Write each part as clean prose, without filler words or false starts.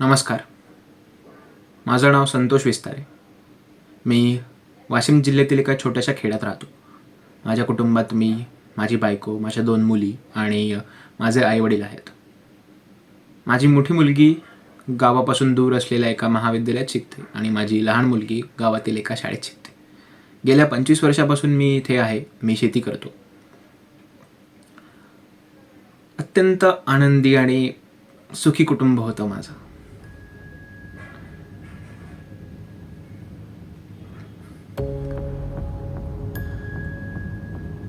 नमस्कार. माझं नाव संतोष विस्तारे. मी वाशिम जिल्ह्यातील एका छोट्याशा खेड्यात राहतो. माझ्या कुटुंबात मी, माझी बायको, माझ्या 2 मुली आणि माझे आईवडील आहेत. माझी मोठी मुलगी गावापासून दूर असलेल्या एका महाविद्यालयात शिकते आणि माझी लहान मुलगी गावातील एका शाळेत शिकते. गेल्या 25 वर्षापासून मी इथे आहे. मी शेती करतो. अत्यंत आनंदी आणि सुखी कुटुंब होतं माझं.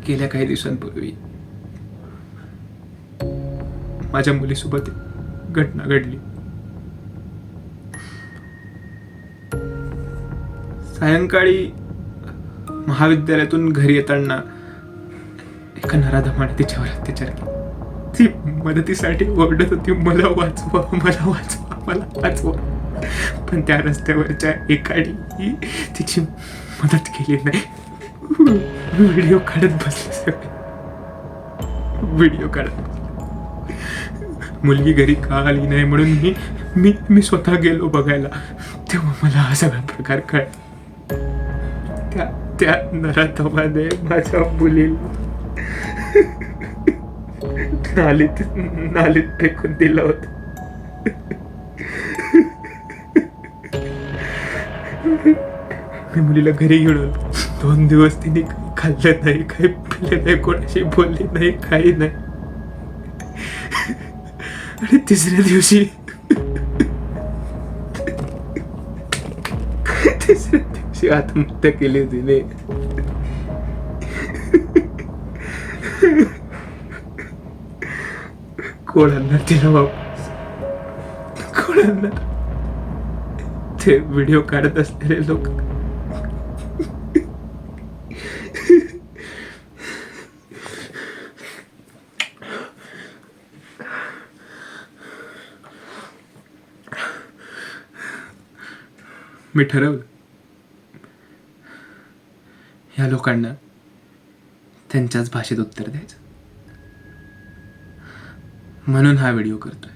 गेल्या काही दिवसांपूर्वी माझ्या मुलीसोबत एक घटना घडली. सायंकाळी महाविद्यालयातून घरी येताना एका नराधमाने तिच्यावर अत्याचार केला. ती मदतीसाठी ओरडत होती, मला वाचवा, मला वाचवा, मला वाचवा. पण त्या रस्त्यावरच्या एकाने तिची मदत केली नाही. व्हिडिओ काढत बसले सगळे. व्हिडिओ काढत. मुलगी घरी का आली नाही म्हणून मी स्वतः गेलो बघायला. तेव्हा मला हा सगळा प्रकार कळला. त्या नराधमाने माझ्या मुलीला नालीत फेकून दिलं होतं. मी मुलीला घरी घेऊन आलो. 2 दिवस तिने काही खाल्लं नाही, काही पिलं नाही, कोणाशी बोलली नाही, काही नाही. आणि तिसऱ्या दिवशी आत्महत्या केली तिने. कोणाला तिला वापस, कोणाला ते व्हिडिओ काढत असलेले लोक मी ठरवलं ह्या लोकांना त्यांच्याच भाषेत उत्तर द्यायचं. म्हणून हा व्हिडिओ करतोय.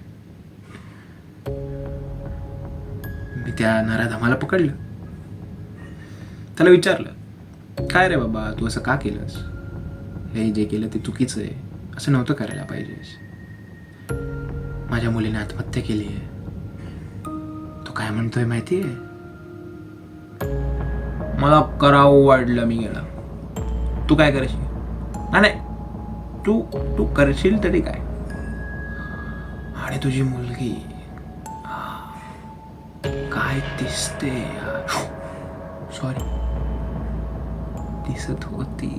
मी त्या नराधमाला पकडलं. त्याला विचारलं, काय रे बाबा, तू असं का केलंस? हे जे केलं ते चुकीचं आहे, असं नव्हतं करायला पाहिजेस. माझ्या मुलीने आत्महत्या केली आहे. तो काय म्हणतोय माहितीये? मला करावं वाटलं, मी गेला. तू काय करशील? नाही, तू करशील तरी काय? आणि तुझी मुलगी काय दिसते, सॉरी, दिसत होती.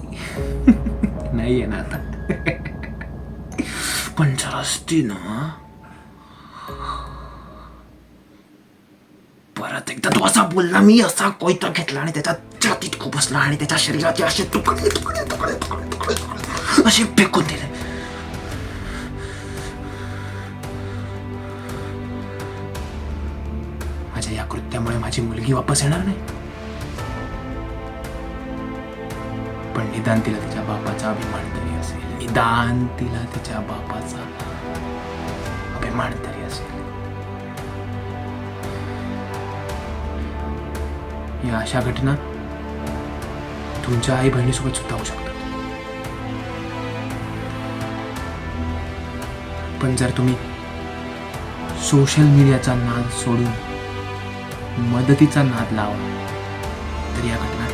नाही आहे ना आता. पण जर असती ना, परत एकदा तो असा बोलला, मी असा कोयता घेतला आणि त्याच्या छातीत खूप बसला आणि त्याच्या शरीराचे असे तुकडे तुकडे तुकडे तुकडे तुकडे असे फेकून दिले. माझ्या या कृत्यामुळे माझी मुलगी वापस येणार नाही, पण निदान तिला तिच्या बापाचा अभिमान तरी असेल. निदान तिला तिच्या बापाचा अभिमान तरी असेल. या अशा घटना तुमच्या आई बहिणीसोबत सुद्धा होऊ शकतात. पण जर तुम्ही सोशल मीडियाचा नाद सोडून मदतीचा नाद लावा तर या घटना